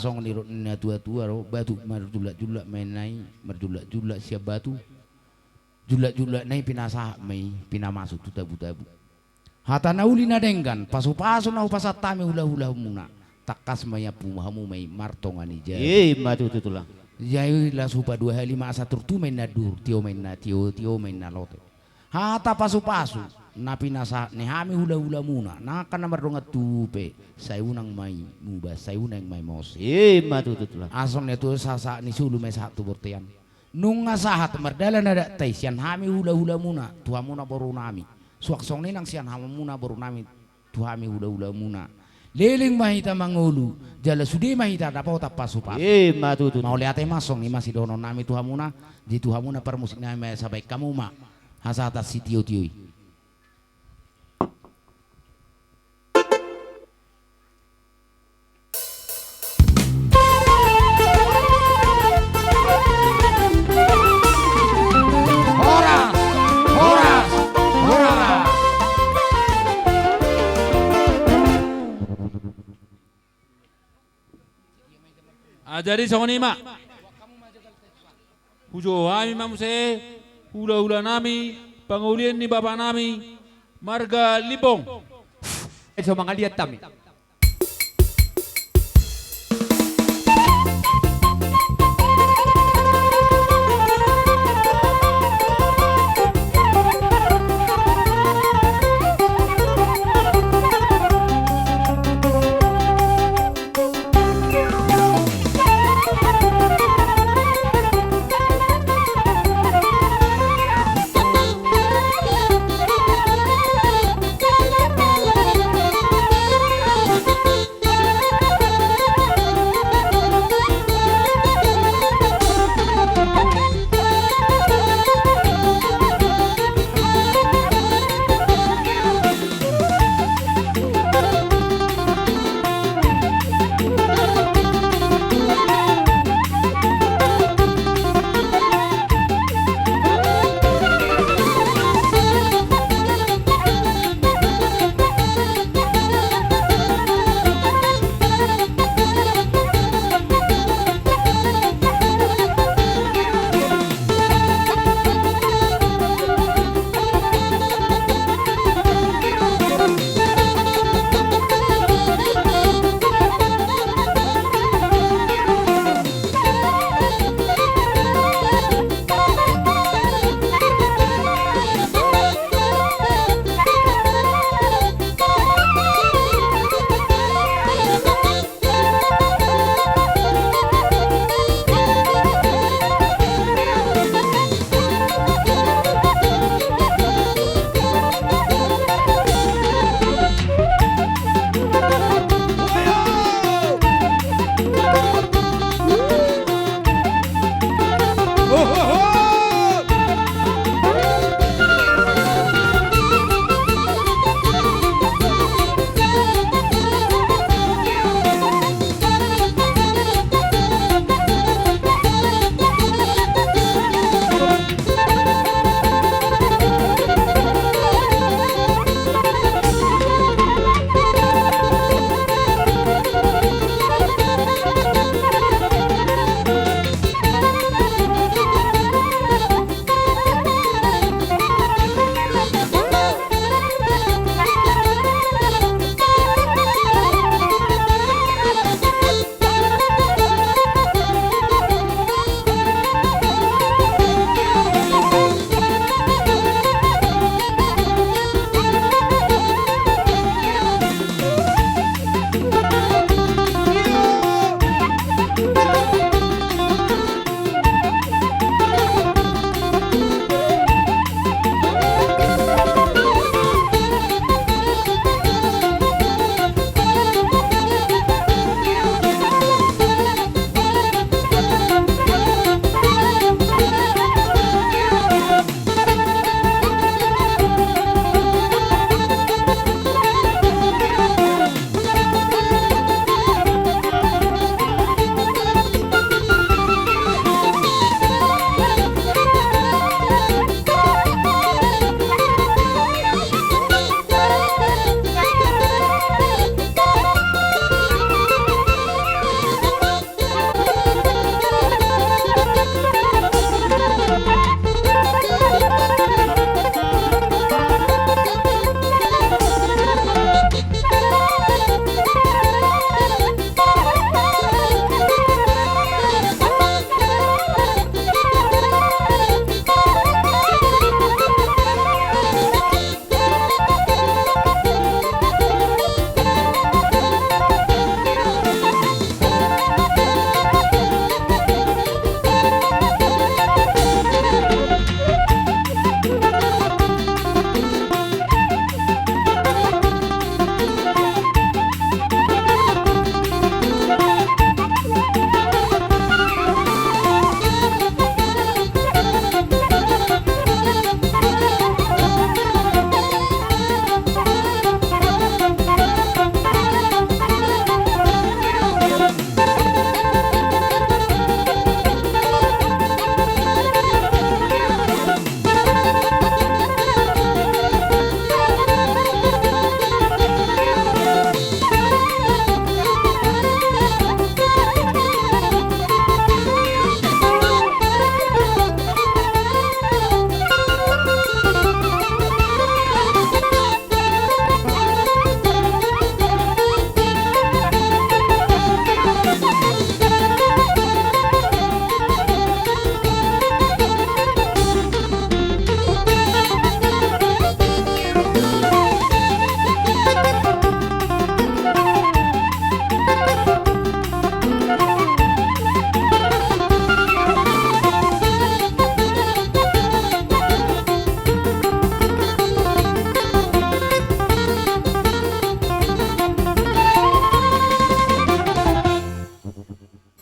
Speaker 3: Song nirot na tua-tua ro batu merdulak-julak menai merdulak-julak siap batu julak-julak nai pinasa mai pinamasuk tu tabu-tabu hata nauli nadenggan pasu-pasu nau pasat tami hula-hula muna takas maya pumahamu mai martongani jai
Speaker 5: Matu tutulang.
Speaker 3: jai la supa 2 hari masa turtu main nadur tio main na tio main na lote hata pasu-pasu na pinasa ni hami hula-hula muna na kana mardonga tupe saya unang mai mubas saya unang mai mos
Speaker 5: Matu tutulang.
Speaker 3: asong neto sasa ni sulu mai satu bortean nunga sahat mardalan ada tai sian hami hula-hula muna tuhamuna baru nami suaksong ni nang sian hami muna baru nami tuhami hula-hula muna leling mahita mangulu jala sudi mahita dapat tapas supa
Speaker 5: Matu tutulang.
Speaker 3: mau lihat masong ni masih dono nami tuhamuna di tuhamuna permusik nami sampai kamu mak hasa atas si tio-tioi.
Speaker 1: Jadi songonima hujo hami mamse hula-hula nami pangulian ni bapak nami marga libong
Speaker 5: So mga liat tami.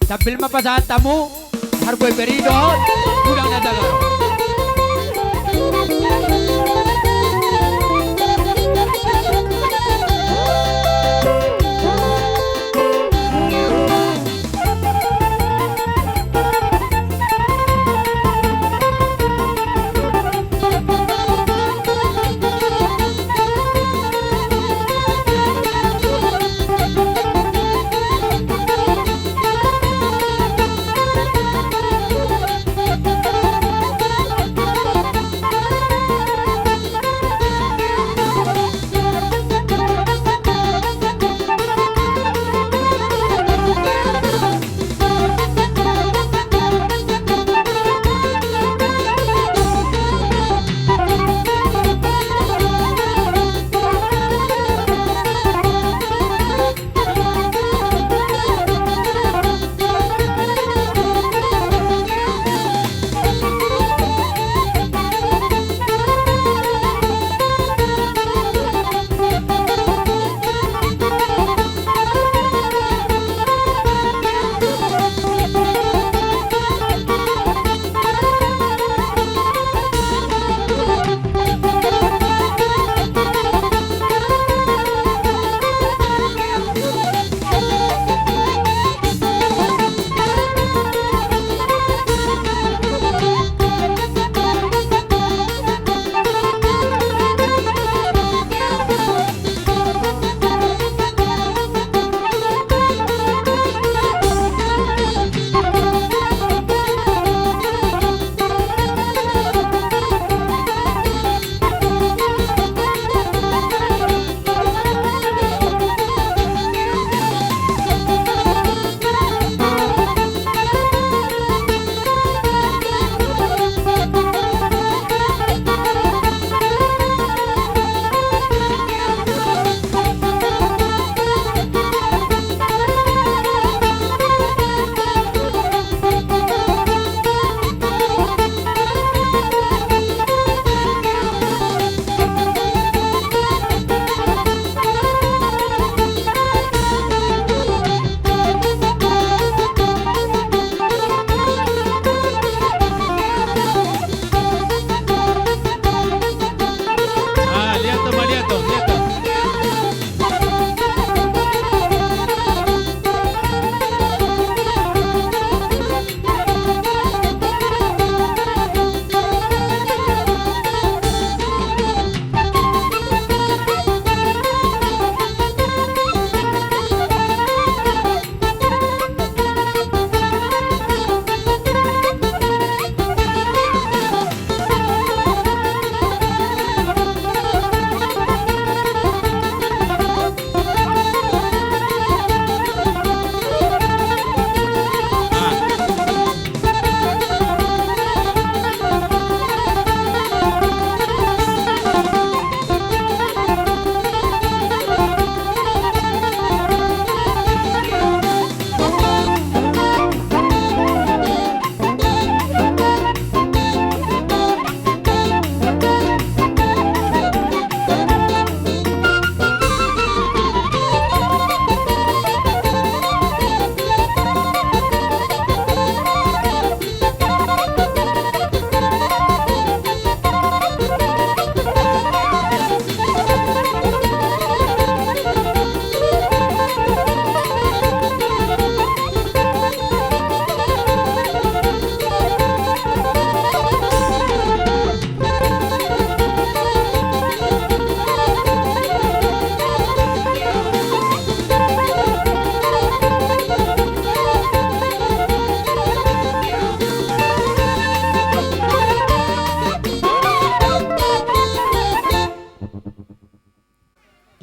Speaker 3: sambil mapasahan tamu harboy perido udang na dagaro.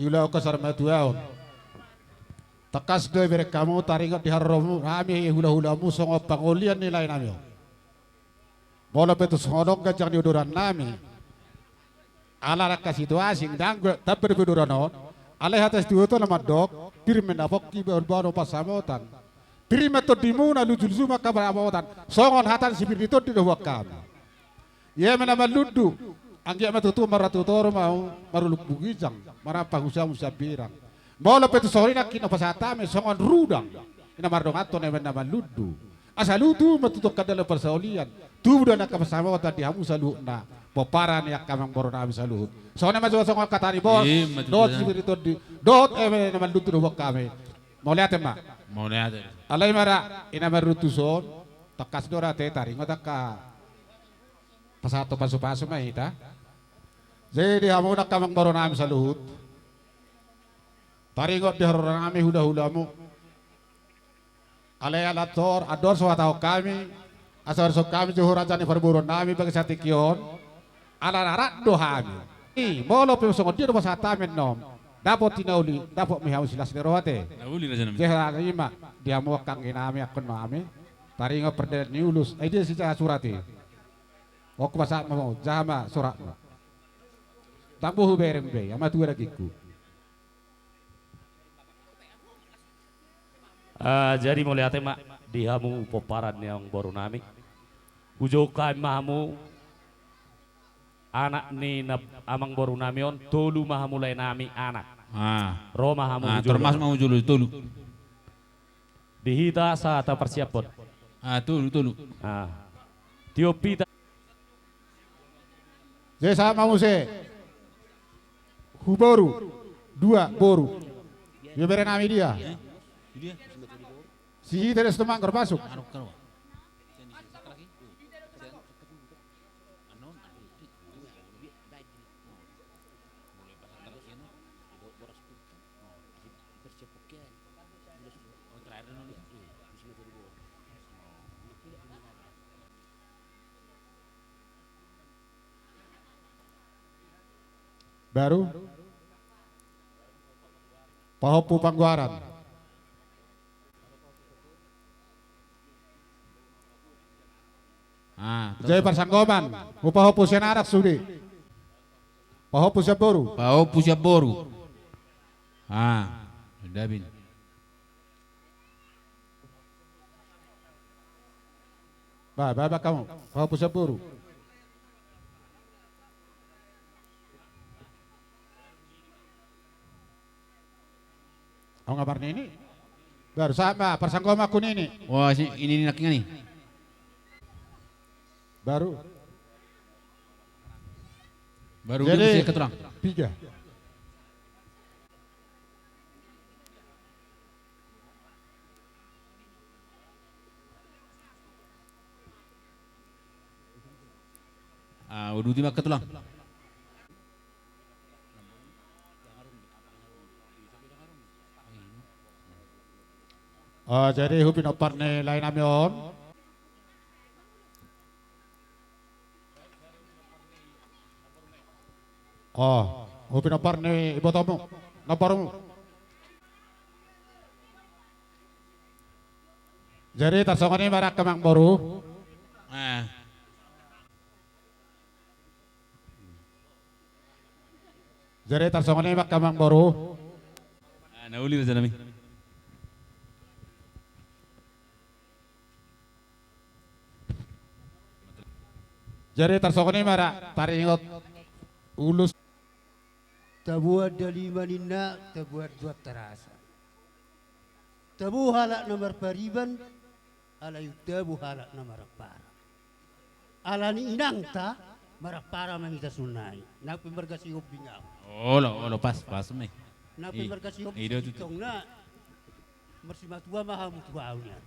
Speaker 8: Ilau kasar matuaon. Takas doy berek kamu taringat di haromu kami hula-hulamu songo pangolian nilai nami. Bola petu sonong gajang di uduran nami. Ala raka situasi dang tak berbiduran on. Alai atas dua tu nama dok diri menapok kibar baru pasamotan. Diri metode dimuna lujul zuma kabar amotan. Songon hatan sibir itu di dua kami. Ia menama ludu. Anggia matutu maratu toro mau maruluk bugijang marapa husam usabirang. Bola petu sore nak kina pasatame songon rudang. ina mardong ato na nama ludu. Asaludu matutok kadala persaulian. Tu budak nak bersama wata dihamu salu na poparan yak kamang boron abi saluhut. Soalnya masuk songol katani bos. Dot sibirito di dot nama ludu do kami. Mau lihat mak?
Speaker 1: Mau lihat.
Speaker 8: Alay mara ina marutuson takas dora te taringo taka pasato pasu-pasu mahita. Jadi hamu nak kamang boron abi saluhut. Taringo di haroran ami hula-hulamu. Alay alator ador suatau kami asar so kami johor ajani perburon nami bagi satikion ala narat dohami molo pe songo dia do pasatamen nom dapat tinauli dapat mihau silas neroate
Speaker 1: Nauli na nami.
Speaker 8: jehra ima dia mo kang inami akon mami taringa perdet niulus ai dia sisa surati ok basa mau jama surat tambuh bereng be ama tuara giku.
Speaker 9: Jadi mau lihat mak dihamu poparan yang baru nami ujokan mahamu anak ni amang baru nami on tolu mahamu mulai nami anak ro mahamu
Speaker 1: Termas mau julu tulu.
Speaker 9: dihita saat persiapon
Speaker 1: Tulu.
Speaker 9: tiopita
Speaker 8: Jadi sama muse huboru dua boru dia beren nami dia si tidak setemang masuk. Baru Pahopu Pangguaran. Jaya Persanggoman, Upahopu Senarak Sudi. Pahopu Siaboru.
Speaker 1: Pahopu Siaboru. Dabin.
Speaker 8: Bapak kamu, Pahopu Siaboru. Aku ngabar ini. Baru sama Persanggoman aku ini.
Speaker 1: Wah, ini naknya nih.
Speaker 8: Baru
Speaker 1: dia bisa keterang.
Speaker 8: 3.
Speaker 1: Udah tiba ketulang.
Speaker 8: Jadi hubin opar nih lain amion. Hubin opar nih ibu tamu, naparmu. Jadi tersongan ini barak kemang boru. Jadi tersongan ini barak kemang boru.
Speaker 1: Nauli na nami.
Speaker 8: Jadi tersongan ini barak taringot ulus.
Speaker 10: Tabuat dari manina, tabuat buat terasa. Tabu halak nomor pariban, ala tabu halak nomor para. Ala ni inang ta, marapara mamita sunai. Napi berkasi hubingaw.
Speaker 1: Lo pas me.
Speaker 10: Napi berkasi hubingaw na. Marsimatua mahamutuawnya.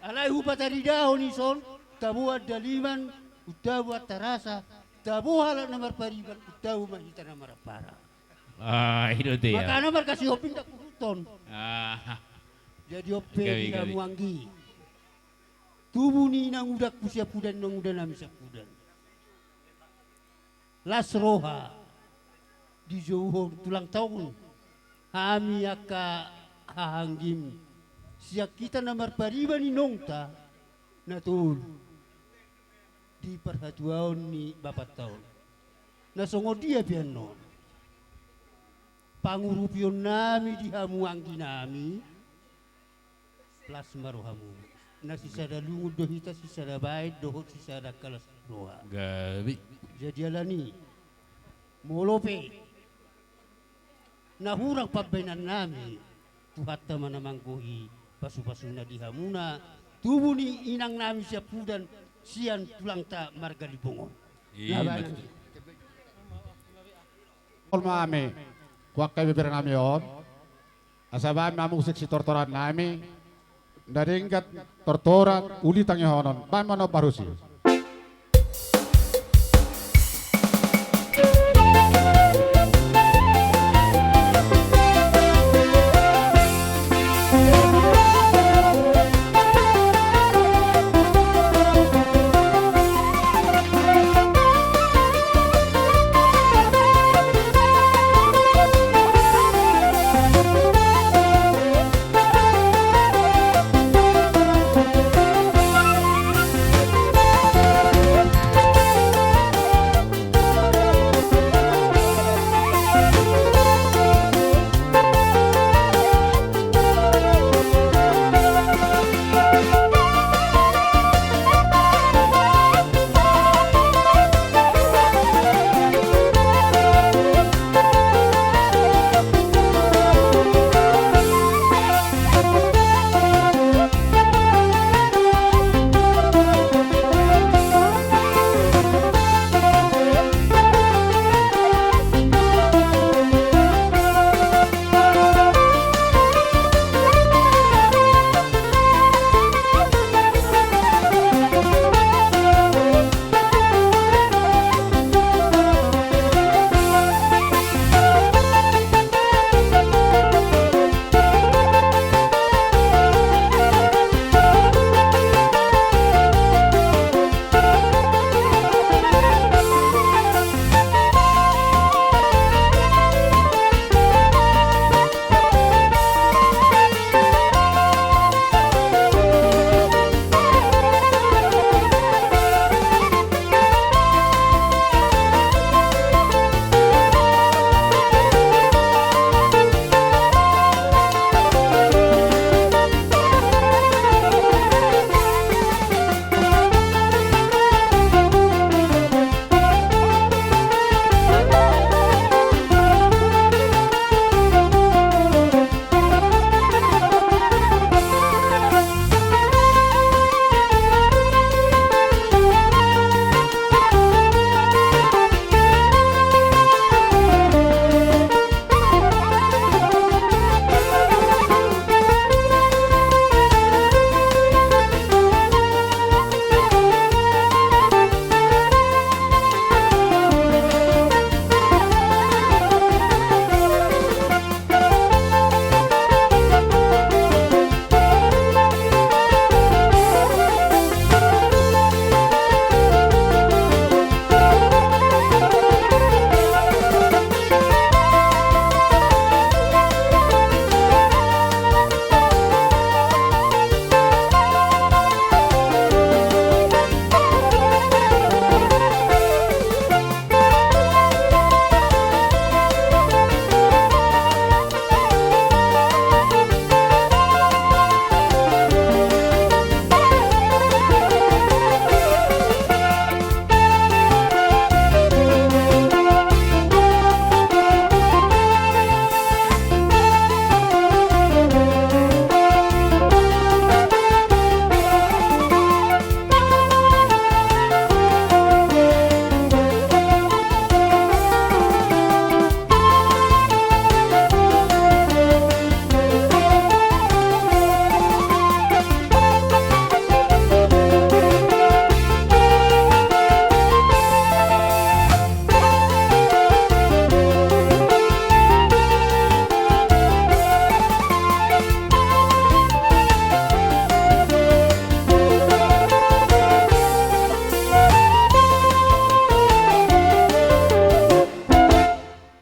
Speaker 10: Alay hupatari dahon ison, tabuat daliman, utabuat terasa. Tabu halak nomor pariban, utabu mahita nomor para.
Speaker 1: Itu dia.
Speaker 10: Maka nomor kasih hopin tak kuruton. Jadi ope
Speaker 1: Gawi.
Speaker 10: di muanggi. Tubuh ni nang udak pusia pudan nang udah nami sapudan. Las roha di jauh tulang tahun. Kami aka hahanggim. Siak kita nomor pariban ni nongta natul. Di perhatuan ni bapat tahun. Nasongo dia piano. Pangurupion nami di hamuanggi nami. Plus maruhamu. Na sisada lungud dohita sisada bait dohot sisada kalas doa.
Speaker 1: Gabi.
Speaker 10: Jadi alani. Molope. Nahurang pabainan nami. puhatta mana manggohi pasu-pasuna dihamuna tubuh ni inang nami siap pudan sian tulang tak marga di bongon.
Speaker 1: Iya, betul.
Speaker 8: Kol mami, kuak kay bibir nami yon. Asabay mamusik si tortoran nami. Naringgat tortoran ulit ang ihonon. Ba mano parusi?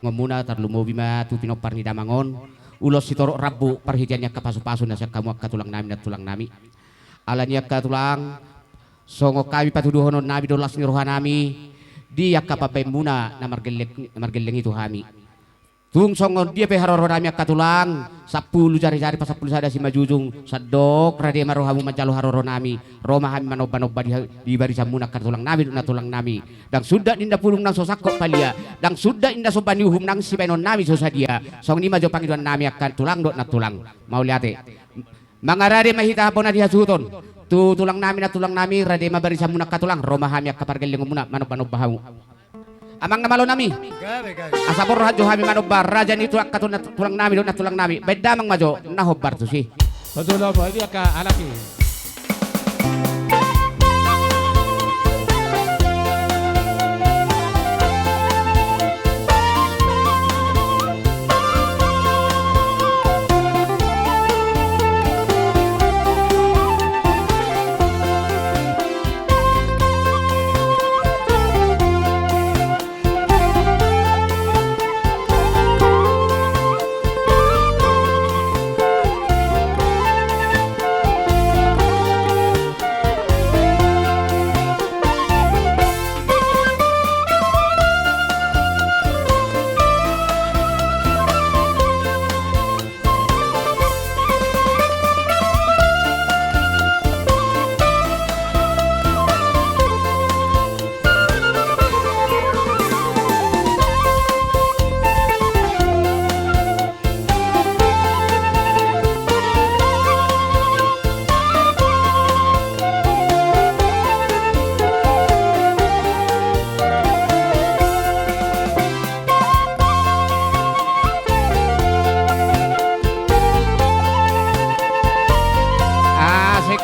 Speaker 3: ngomuna tarlumo bima tu pinopar ni damangon ulos sitoro rabu perhitiannya ke pasu-pasu nasa kamu akka tulang nami dan tulang nami alanya akka tulang songo kami patuduhonon nabi dolas ni rohanami dia kapapemuna namar geleng itu hami tung songo dia pe haroro nami akka tulang 10 cari-cari pas 10 sada si majujung sadok rade marohamu mancalo haroro nami roma hami manoba-noba di barisan munak tulang nami na tulang nami dang sudah inda pulung nang sosakko palia dang sudah inda sobani uhum nang si benon nami sosadia song ni majo pangiduan nami akan tulang dok na tulang mau liate mangarade mahita hapon na dihasuton tu tulang nami rade mabarisan munak tulang roma hami akapargeling munak manoba-noba hamu amang namalo nami asapor rajo hami manobar raja ni tulang katun tulang nami na tulang nami beda mang majo nahobar tu sih
Speaker 8: betul lah ini aka alaki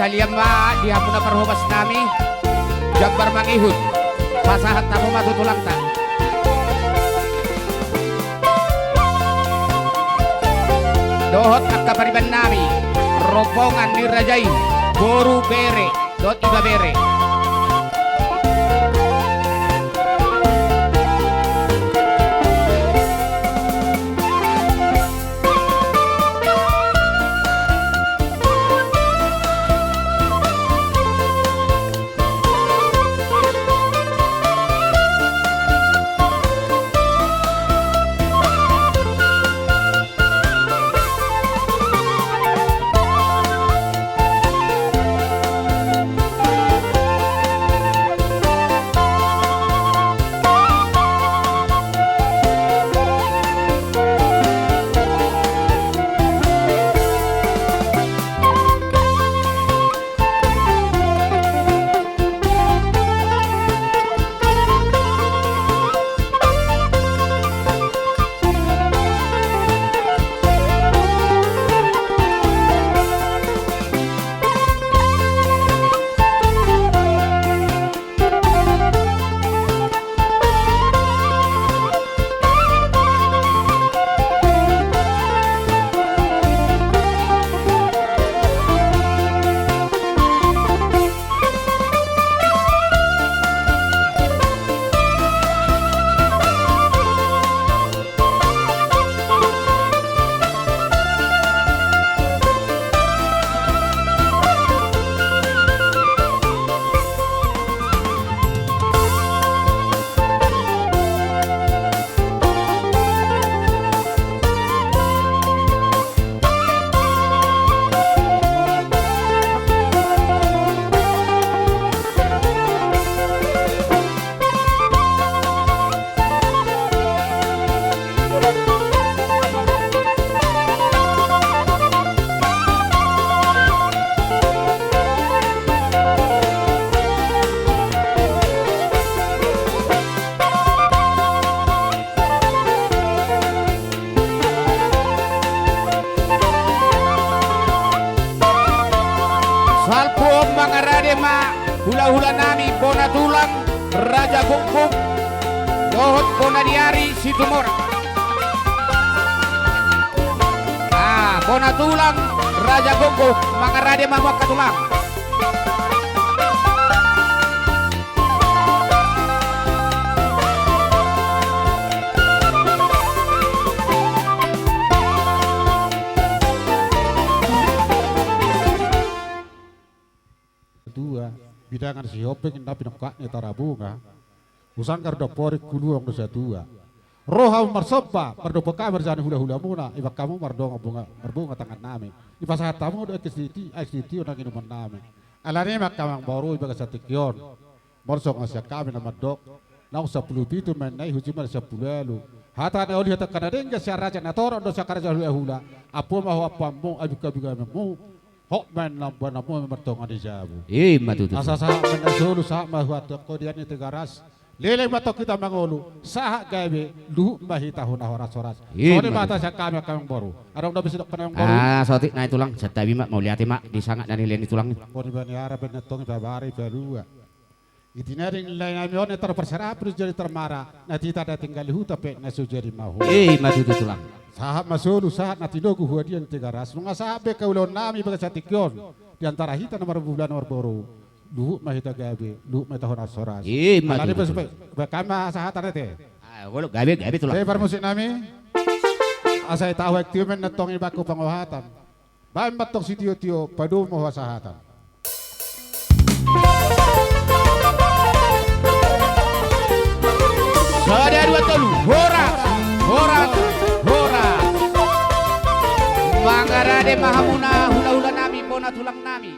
Speaker 3: kalian ma di hamuna perhubas nami Jabar mangihut pasahat tamu matu tulang tak dohot akka pariban nami rombongan dirajai boru bere dot iba bere hula-hula nami bona tulang raja gunggung dohot bona diari situmor bona tulang raja gunggung mangarade mamak katulang
Speaker 8: bidangan si hopeng na pinangka ni tarabunga usang kardo pori kuluang dosa tua Roha marsoba mardopo ka marjani hula-hula muna iba kamu mardonga bunga tangan nami iba sahat tamu do XDT onang inuman nami alani makamang baru iba kasatikyon morsong asya kami nama dok nang 10 pitu menai hujimar 10 lalu hata ne oli hata kanadengga sya raja na toro do sya karaja hula apo ma apa mo abuka biga mu hok men lampu namu martonga di jabu
Speaker 3: Matutu.
Speaker 8: asa sa menasulu sa ma huat ko dian itu garas lele matok kita mangolu sah gawe lu mahita huna horas-horas sore mata sa kami baru arang do bisa kanang baru
Speaker 3: Sotik na itulang sa tabi mak mau lihat mak disangat dari lian itulang.
Speaker 8: poni bani ara benetong babari balua itinaring lain amion terperserap terus jadi termara na tita da tinggal huta pe na sujari mahu
Speaker 3: Matutu tulang.
Speaker 8: sahab masulu sahab na tinogu huadian tigaras nunga sahabe kaulon nami baga satikyon di antara hita nomor bulan nomor baru lu mahita gabe lu mahita horas horas alani
Speaker 3: Matutu.
Speaker 8: kama sahatan ete
Speaker 3: Walo gabe tulang.
Speaker 8: lebar musik nami asai tahu ektiumen netong ibaku pangohatan bahan batok si tio padu moh sahatan
Speaker 3: Sada dua telu, horas. Mangarade mahamuna hula-hula nami, bona tulang nami.